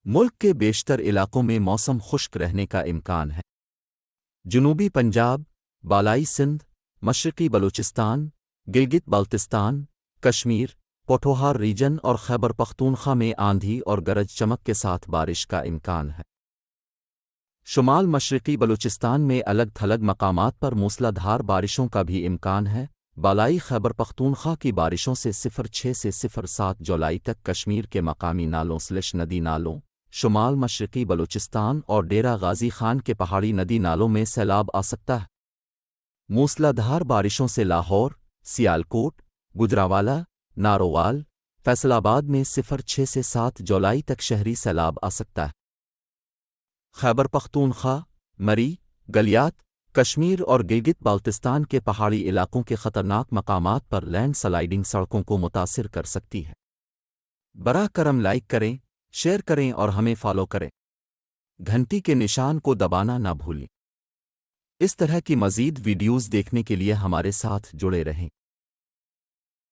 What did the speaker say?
ملک کے بیشتر علاقوں میں موسم خشک رہنے کا امکان ہے۔ جنوبی پنجاب، بالائی سندھ، مشرقی بلوچستان، گلگت بلتستان، کشمیر، پوٹھوہار ریجن اور خیبر پختونخوا میں آندھی اور گرج چمک کے ساتھ بارش کا امکان ہے۔ شمال مشرقی بلوچستان میں الگ تھلگ مقامات پر موسلا دھار بارشوں کا بھی امکان ہے۔ بالائی خیبر پختونخوا کی بارشوں سے 06 سے 07 جولائی تک کشمیر کے مقامی نالوں ندی نالوں، شمال مشرقی بلوچستان اور ڈیرہ غازی خان کے پہاڑی ندی نالوں میں سیلاب آ سکتا ہے۔ موسلا دھار بارشوں سے لاہور، سیالکوٹ، گجرانوالہ، نارووال، فیصل آباد میں 06 سے 7 جولائی تک شہری سیلاب آ سکتا ہے۔ خیبر پختونخوا، مری، گلیات، کشمیر اور گلگت بالتستان کے پہاڑی علاقوں کے خطرناک مقامات پر لینڈ سلائیڈنگ سڑکوں کو متاثر کر سکتی ہے۔ براہ کرم لائک کریں، شیئر کریں اور ہمیں فالو کریں۔ گھنٹی کے نشان کو دبانا نہ بھولیں۔ اس طرح کی مزید ویڈیوز دیکھنے کے لیے ہمارے ساتھ جڑے رہیں۔